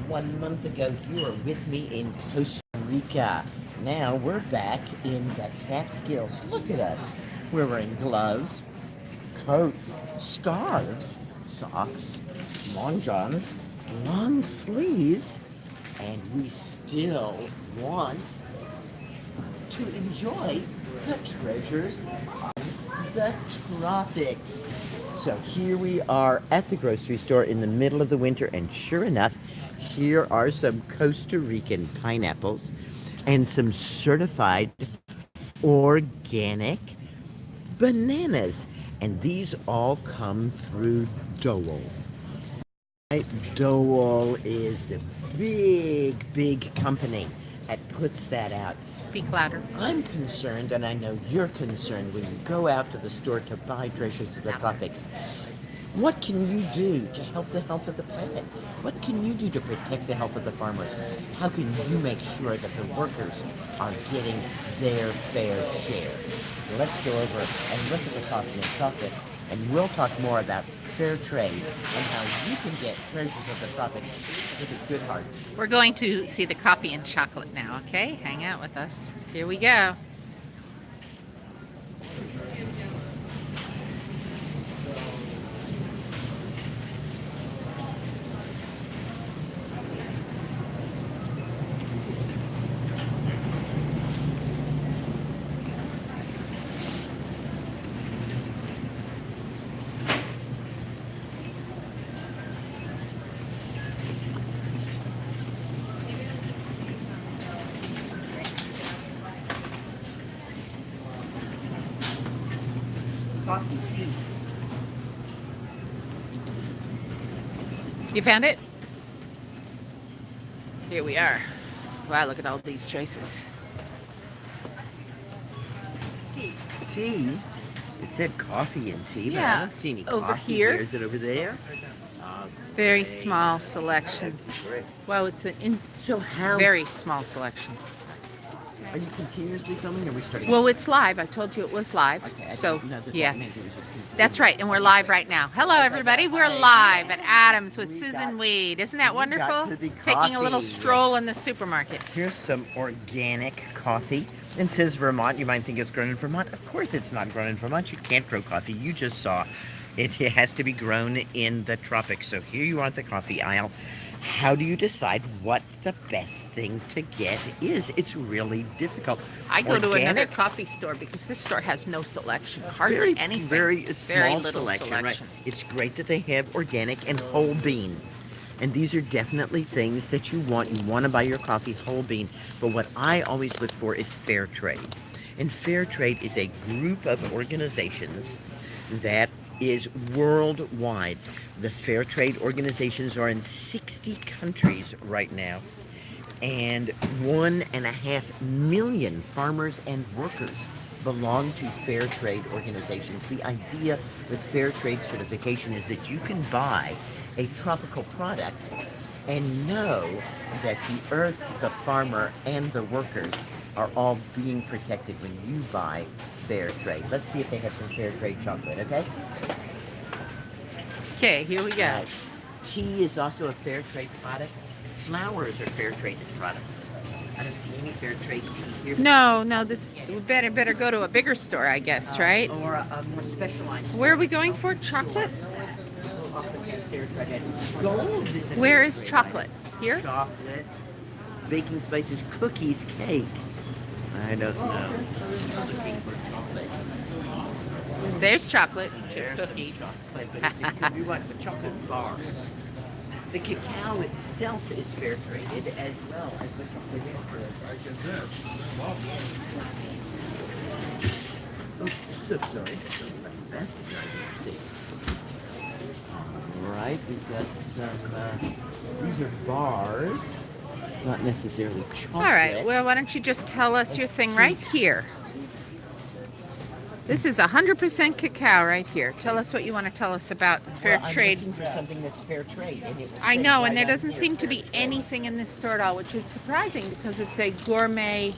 1 month ago, you were with me in Costa Rica. Now we're back in the Catskills. Look at us. We're wearing gloves, coats, scarves, socks, long johns, long sleeves, and we still want to enjoy the treasures of the tropics. So here we are at the grocery store in the middle of the winter, and sure enough, here are some Costa Rican pineapples and some certified organic bananas. And these all come through Dole. Dole is the big company that puts that out. Speak louder. I'm concerned, and I know you're concerned, when you go out to the store to buy treasures of the tropics. What can you do to help the health of the planet? What can you do to protect the health of the farmers? How can you make sure that the workers are getting their fair share? Let's go over and look at the coffee and chocolate, and we'll talk more about fair trade and how you can get treasures of the tropics with a good heart. We're going to see the coffee and chocolate now, okay? Hang out with us. Here we go. Coffee, tea. You found it? Here we are. Wow, look at all these choices. Tea? It said coffee and tea, but Yeah, I don't see any over coffee here. there. Is it over there? Very Great. small selection. Great. Well, it's a So how very small selection. are you continuously filming, or are we starting? Well, it's live. I told you it was live. Okay, I So, didn't know that yeah. meant it was just That's right, and we're live right now. Hello, everybody. We're live at Adams with Susan Weed. Isn't that we got wonderful? to the Taking a little coffee. stroll in the supermarket. Here's some organic coffee. It says Vermont. You might think it's grown in Vermont. Of course it's not grown in Vermont. You can't grow coffee. You just saw. It has to be grown in the tropics. So here you are at the coffee aisle. How do you decide what the best thing to get is? It's really difficult. I go to another Organic, coffee store because this store has no selection, hardly very, anything. very small little selection, right? selection. It's great that they have organic and whole bean. And these are definitely things that you want. You want to buy your coffee whole bean. But what I always look for is fair trade. And fair trade is a group of organizations that is worldwide. The fair trade organizations are in 60 countries right now. And 1.5 million farmers and workers belong to fair trade organizations. The idea with fair trade certification is that you can buy a tropical product and know that the earth, the farmer, and the workers are all being protected when you buy fair trade. Let's see if they have some fair trade chocolate, okay? Okay, here we go. Tea is also a fair trade product. Flowers are fair traded products. I don't see any fair trade tea here. No, this we better go to a bigger store, I guess, right? Or a more specialized. Where are we going for chocolate? Gold is a Where fair is trade chocolate? item. Here? Chocolate, baking spices, cookies, cake. I don't know. Looking for chocolate. There's chocolate, chip There's some cookies. chocolate, but it's we want the chocolate bars. The cacao itself is fair traded as well as the chocolate. Oh, so sorry. Basket I see. All right, we've got some. These are bars, not necessarily chocolate. All right, well, why don't you just tell us your thing right here? This is 100% cacao right here. Tell us what you want to tell us about fair Well, trade. I'm looking for something that's fair trade. And it I says know, right and there on doesn't here, seem to fair be trade. anything in this store at all, which is surprising because it's a gourmet.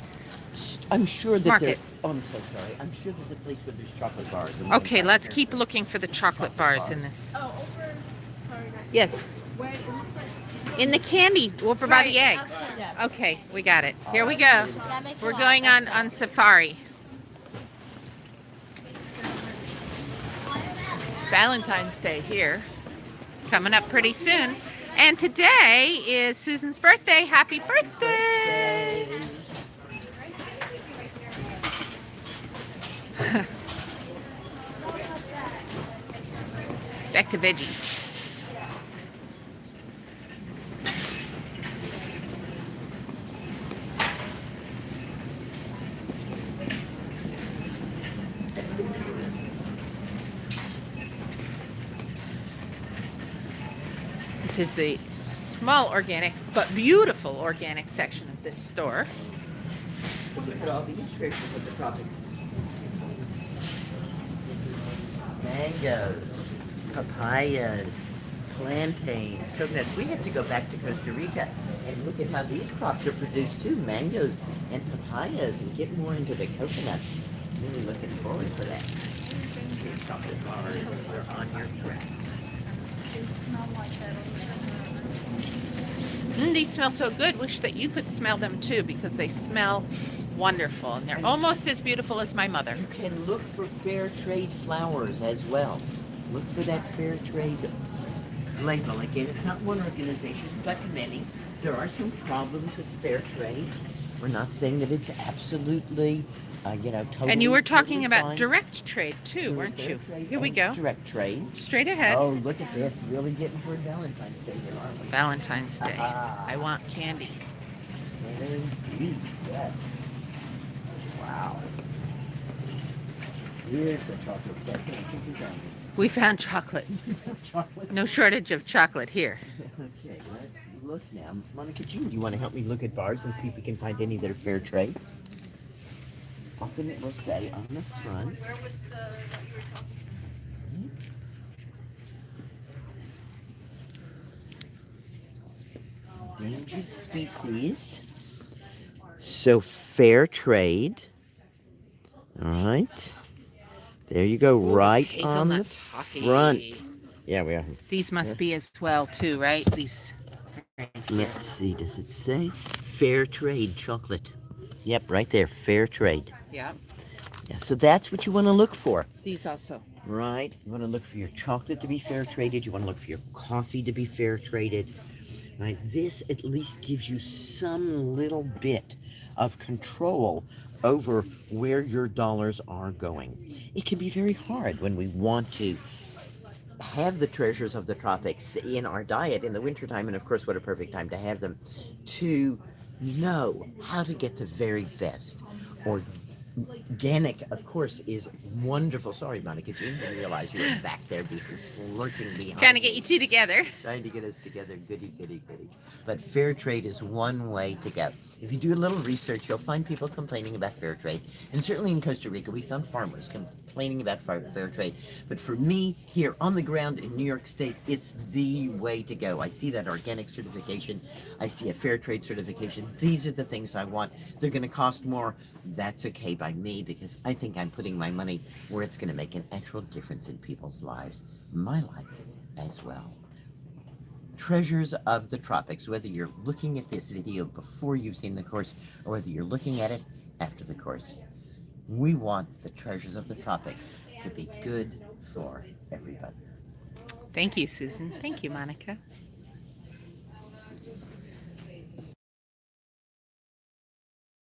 I'm sure that Market. Oh, I'm so sorry. I'm sure there's a place where there's chocolate bars. Okay, let's keep looking for the chocolate bars in this. Yes. In the candy over by the eggs. Okay, we got it. Here we go. We're going on safari. Valentine's Day here, coming up pretty soon. And today is Susan's birthday. Happy birthday! Back to veggies. This is the small organic but beautiful organic section of this store. Look at all these treasures of the tropics. Mangoes, papayas, plantains, coconuts. We have to go back to Costa Rica and look at how these crops are produced too. Mangoes and papayas, and get more into the coconuts. Really looking forward to that. Your chocolate bars are on your track. These smell so good. Wish that you could smell them too, because they smell wonderful, and they're almost as beautiful as my mother. You can look for fair trade flowers as well. Look for that fair trade label. Again, it's not one organization, but many. There are some problems with fair trade. We're not saying that it's absolutely, totally. And you were talking totally about fine. direct trade too, weren't Fair you? trade Here we and go. Direct trade. Straight ahead. Oh, look at this. Really getting toward Valentine's Day here, aren't we? Valentine's Day. I want candy. Indeed, yes. Wow. Here's the chocolate section. I think we found it. We found chocolate. Chocolate. No shortage of chocolate here. Okay, let's look now. Monica Jean, do you want to help me look at bars and see if we can find any that are fair trade? Often it will say on the front. Where was what you were talking Endangered species. So fair trade. All right. There you go, right on the hazelnut toffee. front. Yeah, we are. These must be as well too, right? These. Let's see, does it say fair trade chocolate? Yep, right there, fair trade. Yeah. Yeah, so that's what you want to look for. These also. Right? You want to look for your chocolate to be fair traded. You want to look for your coffee to be fair traded. Right? This at least gives you some little bit of control over where your dollars are going. It can be very hard when we want to have the treasures of the tropics in our diet in the wintertime, and of course what a perfect time to have them, to know how to get the very best. Organic, of course, is wonderful. Sorry, Monica Jean, didn't realize you were back there because lurking behind. Trying to get you two together. Trying to get us together. Goody, goody, goody. But fair trade is one way to go. If you do a little research, you'll find people complaining about fair trade. And certainly in Costa Rica, we found farmers complaining about fair trade. But for me, here on the ground in New York State, it's the way to go. I see that organic certification. I see a fair trade certification. These are the things I want. They're going to cost more. That's okay by me, because I think I'm putting my money where it's going to make an actual difference in people's lives, my life as well. Treasures of the tropics, whether you're looking at this video before you've seen the course or whether you're looking at it after the course, we want the treasures of the tropics to be good for everybody. Thank you, Susan. Thank you, Monica.